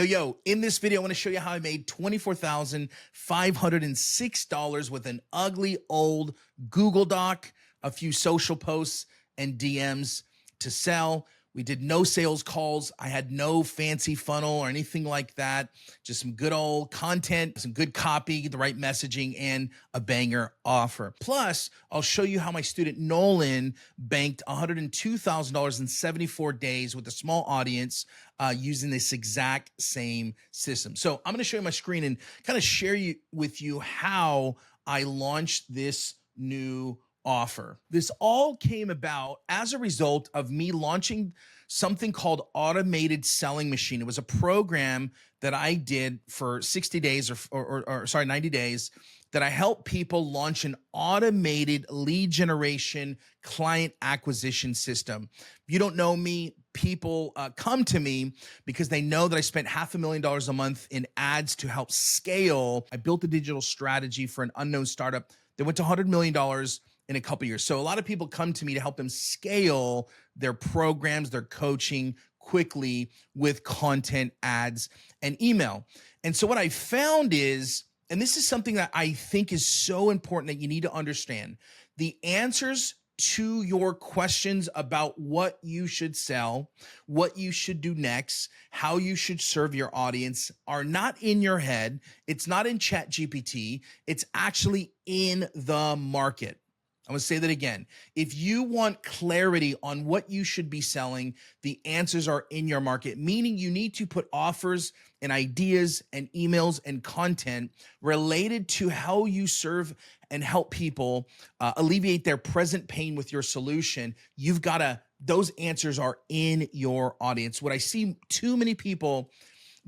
Yo, in this video, I want to show you how I made $24,506 with an ugly old Google Doc, a few social posts and DMs to sell. We did no sales calls. I had no fancy funnel or anything like that. Just some good old content, some good copy, the right messaging, and a banger offer. Plus, I'll show you how my student Nolan banked $102,000 in 74 days with a small audience using this exact same system. So I'm going to show you my screen and kind of share with you how I launched this new offer. This all came about as a result of me launching something called Automated Selling Machine. It was a program that I did for 60 days or 90 days that I help people launch an automated lead generation client acquisition system. If you don't know me, people come to me because they know that I spent $500,000 a month in ads to help scale. I built a digital strategy for an unknown startup that went to $100 million in a couple years. So a lot of people come to me to help them scale their programs, their coaching quickly with content, ads, and email. And so what I found is, and this is something that I think is so important that you need to understand, the answers to your questions about what you should sell, what you should do next, how you should serve your audience are not in your head. It's not in ChatGPT. It's actually in the market. I'm going to say that again. If you want clarity on what you should be selling, the answers are in your market, meaning you need to put offers and ideas and emails and content related to how you serve and help people alleviate their present pain with your solution. You've got to, those answers are in your audience. What I see too many people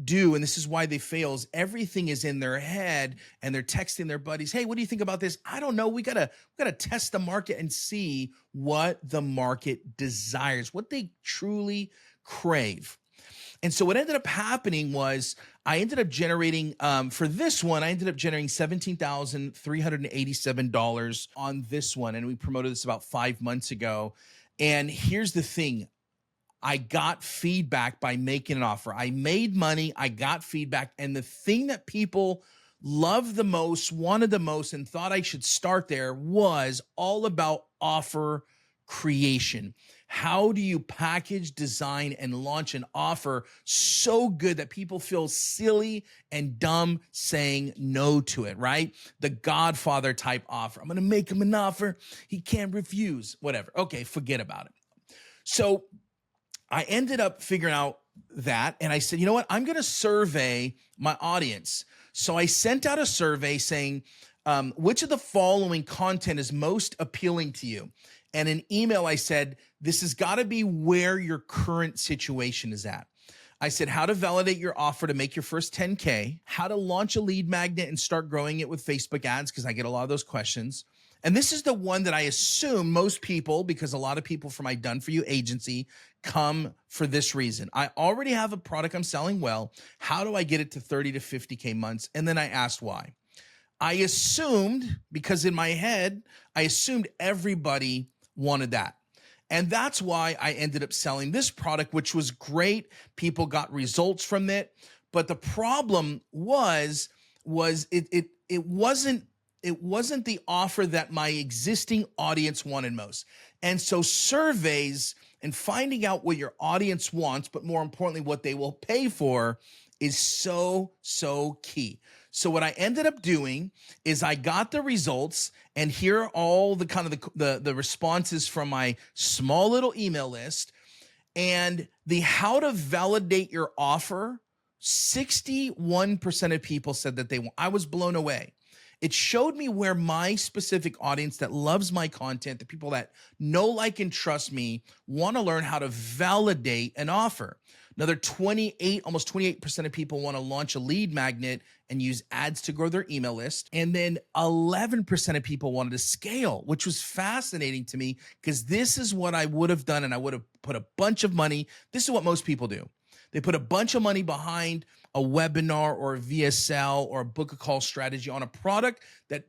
do, and this is why they fail, is everything is in their head and they're texting their buddies, hey, what do you think about this? I don't know. We gotta test the market and see what the market desires, what they truly crave. And so what ended up happening was I ended up generating, for this one, I ended up generating $17,387 on this one. And we promoted this about 5 months ago. And here's the thing. I got feedback by making an offer. I made money, I got feedback, and the thing that people loved the most, wanted the most, and thought I should start there was all about offer creation. How do you package, design, and launch an offer so good that people feel silly and dumb saying no to it, right? The Godfather type offer. I'm going to make him an offer he can't refuse, whatever. Okay, forget about it. So I ended up figuring out that, and I said, you know what? I'm going to survey my audience. So I sent out a survey saying, which of the following content is most appealing to you? And in email, I said, this has got to be where your current situation is at. I said, how to validate your offer to make your first 10K, how to launch a lead magnet and start growing it with Facebook ads, because I get a lot of those questions. And this is the one that I assume most people, because a lot of people from my Done For You agency come for this reason. I already have a product I'm selling well. How do I get it to 30 to 50K months? And then I asked why. I assumed, because in my head, I assumed everybody wanted that. And that's why I ended up selling this product, which was great. People got results from it. But the problem was it wasn't the offer that my existing audience wanted most. And so surveys and finding out what your audience wants, but more importantly, what they will pay for, is so key. So what I ended up doing is I got the results, and here are all the kind of the responses from my small little email list. And the how to validate your offer, 61% of people said that they want. I was blown away. It showed me where my specific audience that loves my content, the people that know, like, and trust me, want to learn how to validate an offer. Another 28, almost 28% of people want to launch a lead magnet and use ads to grow their email list. And then 11% of people wanted to scale, which was fascinating to me because this is what I would have done. And I would have put a bunch of money. This is what most people do. They put a bunch of money behind a webinar or a VSL or a book a call strategy on a product that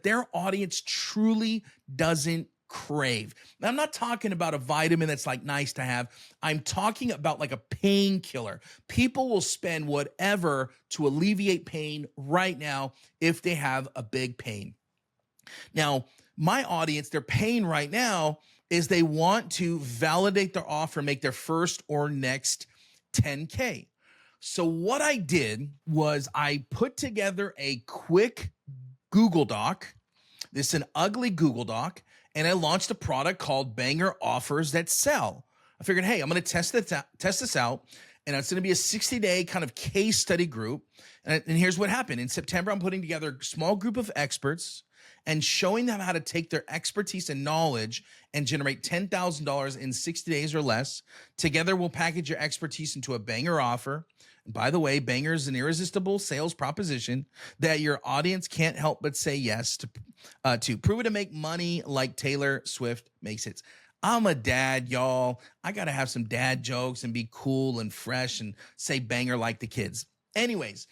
their audience truly doesn't crave. Now, I'm not talking about a vitamin that's like nice to have. I'm talking about like a painkiller. People will spend whatever to alleviate pain right now if they have a big pain. Now, my audience, their pain right now is they want to validate their offer, make their first or next 10K. So what I did was I put together a quick Google Doc. This is an ugly Google Doc, and I launched a product called Banger Offers That Sell. I figured, hey, I'm going to test this out, and it's going to be a 60-day kind of case study group. And here's what happened. In September, I'm putting together a small group of experts and showing them how to take their expertise and knowledge and generate $10,000 in 60 days or less. Together, we'll package your expertise into a banger offer. And by the way, banger is an irresistible sales proposition that your audience can't help but say yes to prove it to make money like Taylor Swift makes it. I'm a dad, y'all. I got to have some dad jokes and be cool and fresh and say banger like the kids. Anyways,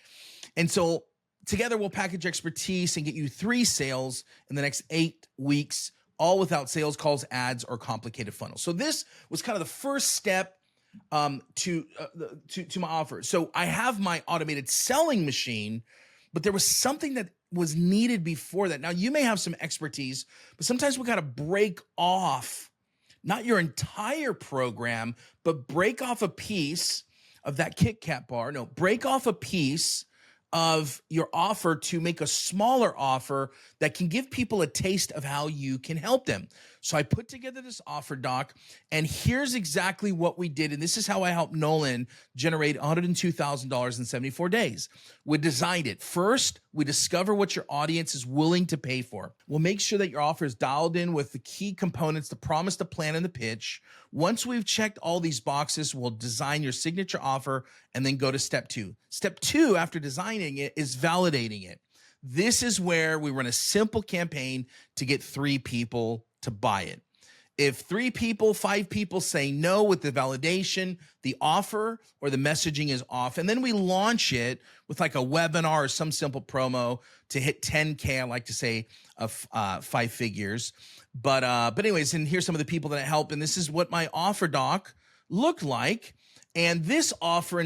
and so together we'll package expertise and get you 3 sales in the next 8 weeks, all without sales calls, ads, or complicated funnels. So this was kind of the first step to my offer. So I have my automated selling machine, but there was something that was needed before that. Now you may have some expertise, but sometimes we got to break off, not your entire program, but break off a piece of that Kit Kat bar. No, break off a piece of your offer to make a smaller offer that can give people a taste of how you can help them. So I put together this offer doc, and here's exactly what we did. And this is how I helped Nolan generate $102,000 in 74 days. We designed it. First, we discover what your audience is willing to pay for. We'll make sure that your offer is dialed in with the key components, the promise, the plan, and the pitch. Once we've checked all these boxes, we'll design your signature offer and then go to step 2. Step 2, after designing it, is validating it. This is where we run a simple campaign to get 3 people to buy it. If 3 people, 5 people say no with the validation, the offer or the messaging is off. And then we launch it with like a webinar or some simple promo to hit 10K. I like to say of 5 figures. But anyways, and here's some of the people that I help. And this is what my offer doc looked like. And this offer,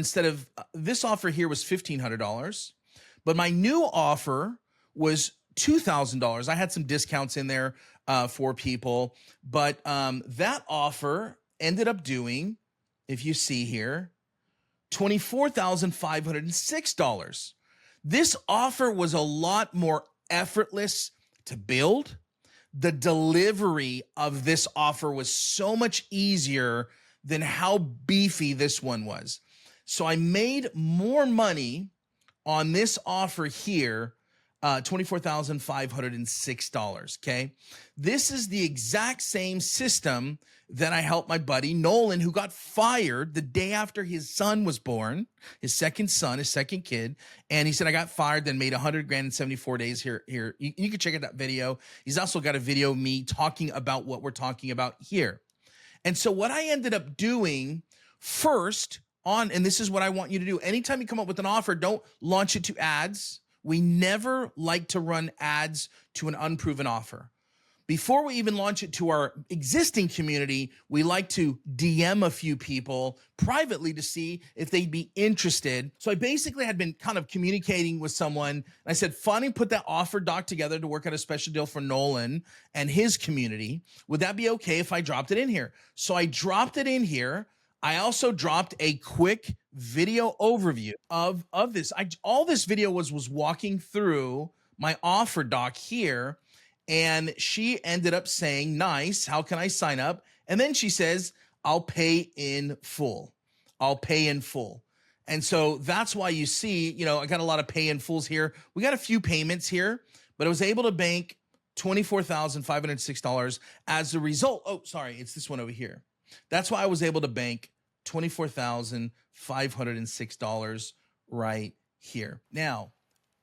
this offer here was $1,500, but my new offer was $2,000. I had some discounts in there for people, but that offer ended up doing, if you see here, $24,506. This offer was a lot more effortless to build. The delivery of this offer was so much easier than how beefy this one was. So I made more money on this offer here, $24,506, okay? This is the exact same system that I helped my buddy Nolan, who got fired the day after his son was born, his second son, his second kid. And he said, I got fired, then made 100 grand in 74 days. Here. You can check out that video. He's also got a video of me talking about what we're talking about here. And so what I ended up doing first and this is what I want you to do. Anytime you come up with an offer, don't launch it to ads. We never like to run ads to an unproven offer. Before we even launch it to our existing community, we like to DM a few people privately to see if they'd be interested. So I basically had been kind of communicating with someone. And I said, finally put that offer doc together to work out a special deal for Nolan and his community. Would that be okay if I dropped it in here? So I dropped it in here. I also dropped a quick video overview of this. All this video was walking through my offer doc here. And she ended up saying, nice, how can I sign up? And then she says, I'll pay in full. I'll pay in full. And so that's why you see, I got a lot of pay in fulls here. We got a few payments here, but I was able to bank $24,506 as a result. Oh, sorry, it's this one over here. That's why I was able to bank $24,506 right here. Now,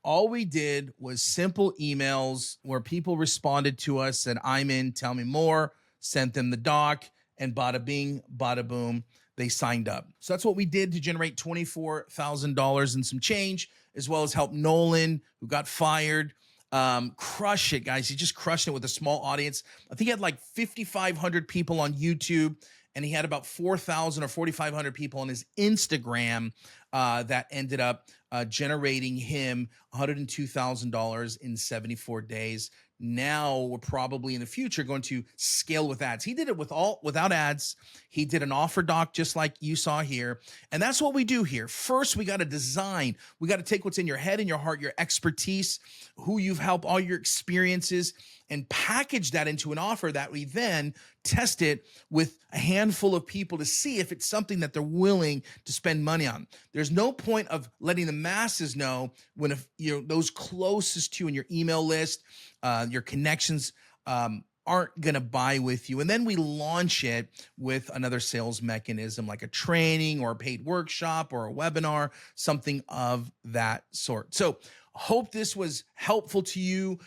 all we did was simple emails where people responded to us, said, I'm in, tell me more, sent them the doc, and bada bing, bada boom, they signed up. So that's what we did to generate $24,000 and some change, as well as help Nolan, who got fired. Crush it, guys. He just crushed it with a small audience. I think he had like 5,500 people on YouTube, and he had about 4,000 or 4,500 people on his Instagram that ended up generating him $102,000 in 74 days. Now we're probably in the future going to scale with ads. He did it without ads. He did an offer doc just like you saw here. And that's what we do here. First, we got to design. We got to take what's in your head and your heart, your expertise, who you've helped, all your experiences, and package that into an offer that we then test it with a handful of people to see if it's something that they're willing to spend money on. There's no point of letting the masses know when those closest to you in your email list, your connections aren't going to buy with you. And then we launch it with another sales mechanism like a training or a paid workshop or a webinar, something of that sort. So hope this was helpful to you.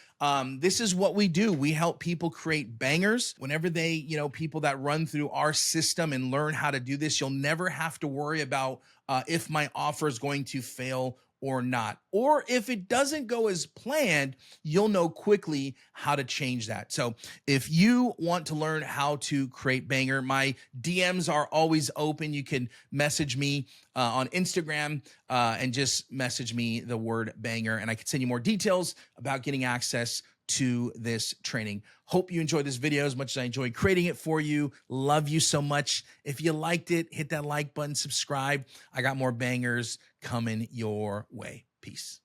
This is what we do. We help people create bangers. Whenever they, people that run through our system and learn how to do this, you'll never have to worry about if my offer is going to fail or not. Or if it doesn't go as planned, you'll know quickly how to change that. So if you want to learn how to create banger, my DMs are always open. You can message me on Instagram and just message me the word banger, and I can send you more details about getting access to this training. Hope you enjoyed this video as much as I enjoyed creating it for you. Love you so much. If you liked it, hit that like button, subscribe. I got more bangers coming your way. Peace.